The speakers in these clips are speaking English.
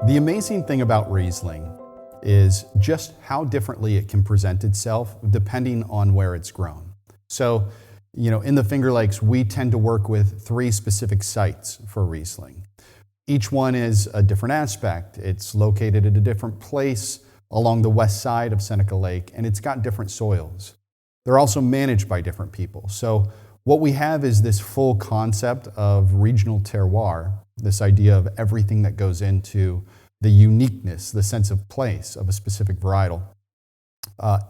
The amazing thing about Riesling is just how differently it can present itself depending on where it's grown. So, in the Finger Lakes, we tend to work with 3 specific sites for Riesling. Each one is a different aspect. It's located at a different place along the west side of Seneca Lake, and it's got different soils. They're also managed by different people. So what we have is this full concept of regional terroir, this idea of everything that goes into the uniqueness, the sense of place of a specific varietal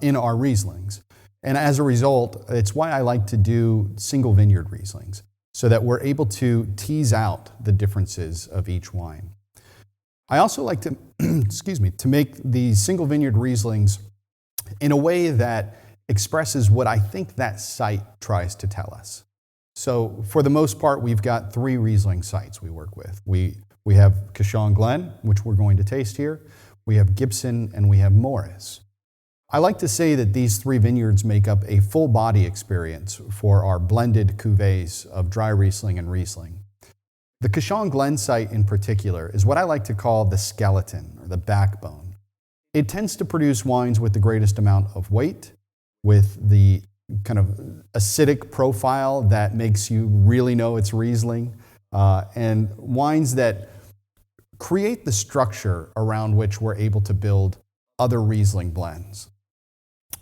in our Rieslings. And as a result, it's why I like to do single vineyard Rieslings, so that we're able to tease out the differences of each wine. I also like to, to make these single vineyard Rieslings in a way that expresses what I think that site tries to tell us. So for the most part, we've got 3 Riesling sites we work with. We have Kashong Glen, which we're going to taste here. We have Gibson, and we have Morris. I like to say that these 3 vineyards make up a full body experience for our blended cuvées of dry Riesling and Riesling. The Kashong Glen site in particular is what I like to call the skeleton or the backbone. It tends to produce wines with the greatest amount of weight, with the kind of acidic profile that makes you really know it's Riesling, and wines that create the structure around which we're able to build other Riesling blends.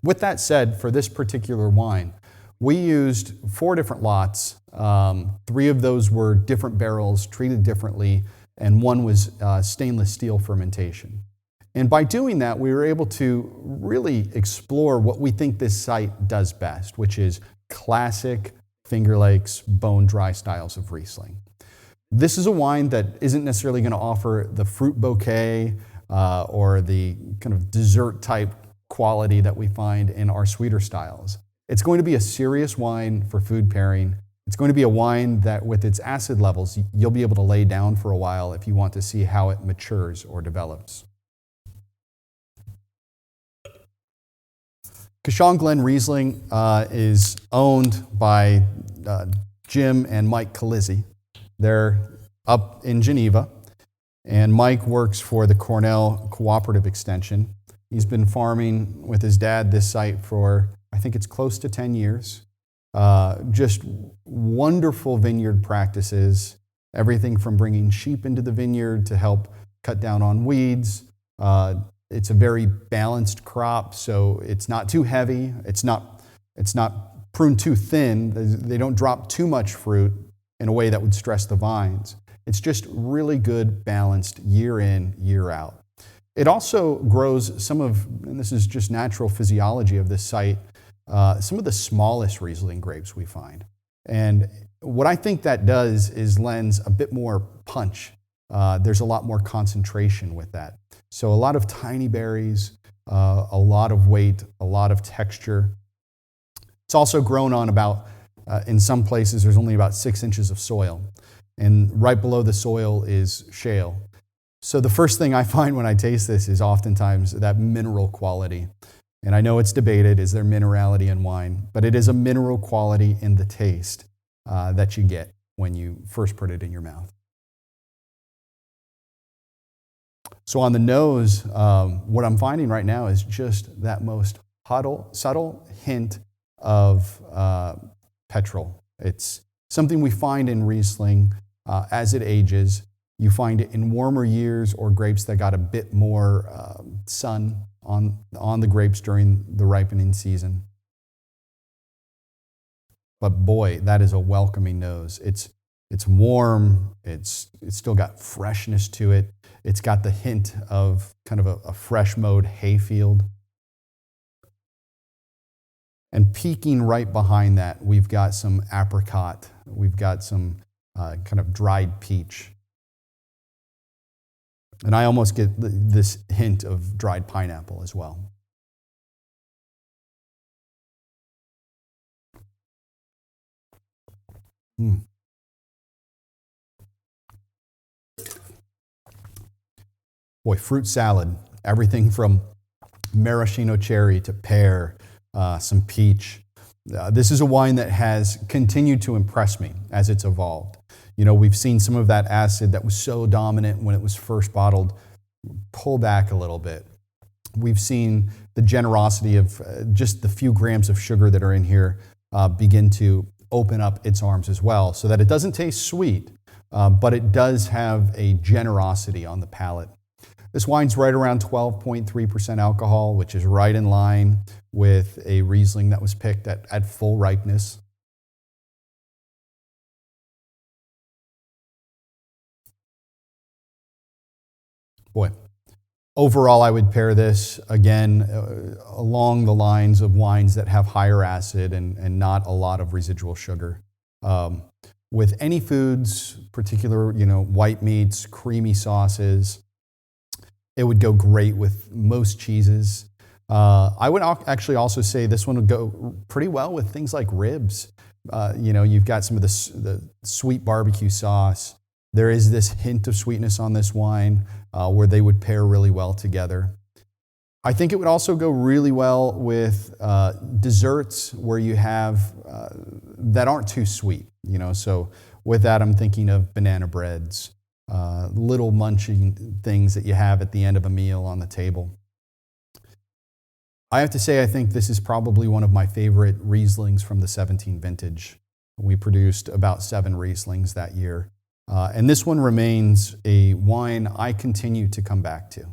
With that said, for this particular wine, we used 4 different lots. 3 of those were different barrels, treated differently, and 1 was stainless steel fermentation. And by doing that, we were able to really explore what we think this site does best, which is classic Finger Lakes bone-dry styles of Riesling. This is a wine that isn't necessarily going to offer the fruit bouquet or the kind of dessert-type quality that we find in our sweeter styles. It's going to be a serious wine for food pairing. It's going to be a wine that, with its acid levels, you'll be able to lay down for a while if you want to see how it matures or develops. Kashong Glen Riesling is owned by Jim and Mike Calizzi. They're up in Geneva, and Mike works for the Cornell Cooperative Extension. He's been farming with his dad this site for, I think it's close to 10 years. Just wonderful vineyard practices, everything from bringing sheep into the vineyard to help cut down on weeds. It's a very balanced crop, so it's not too heavy. It's not pruned too thin. They don't drop too much fruit in a way that would stress the vines. It's just really good, balanced year in, year out. It also grows some of, and this is just natural physiology of this site, some of the smallest Riesling grapes we find. And what I think that does is lends a bit more punch. There's a lot more concentration with that. So a lot of tiny berries, a lot of weight, a lot of texture. It's also grown on about, in some places, there's only about 6 inches of soil. And right below the soil is shale. So the first thing I find when I taste this is oftentimes that mineral quality. And I know it's debated, is there minerality in wine? But it is a mineral quality in the taste that you get when you first put it in your mouth. So on the nose, what I'm finding right now is just that most subtle hint of petrol. It's something we find in Riesling as it ages. You find it in warmer years or grapes that got a bit more sun on the grapes during the ripening season. But boy, that is a welcoming nose. It's warm, it's still got freshness to it. It's got the hint of kind of a fresh mowed hayfield. And peeking right behind that, we've got some apricot. We've got some kind of dried peach. And I almost get this hint of dried pineapple as well. Boy, fruit salad, everything from maraschino cherry to pear, some peach. This is a wine that has continued to impress me as it's evolved. You know, we've seen some of that acid that was so dominant when it was first bottled pull back a little bit, we've seen the generosity of just the few grams of sugar that are in here begin to open up its arms as well, so that it doesn't taste sweet, but it does have a generosity on the palate. This wine's right around 12.3% alcohol, which is right in line with a Riesling that was picked at full ripeness. Boy, overall I would pair this, again, along the lines of wines that have higher acid and not a lot of residual sugar. With any foods, particular, white meats, creamy sauces, it would go great with most cheeses. I would actually also say this one would go pretty well with things like ribs. You've got some of the sweet barbecue sauce. There is this hint of sweetness on this wine where they would pair really well together. I think it would also go really well with desserts where you have that aren't too sweet. So with that, I'm thinking of banana breads, little munching things that you have at the end of a meal on the table. I have to say, I think this is probably one of my favorite Rieslings from the 17 vintage. We produced about 7 Rieslings that year. And this one remains a wine I continue to come back to.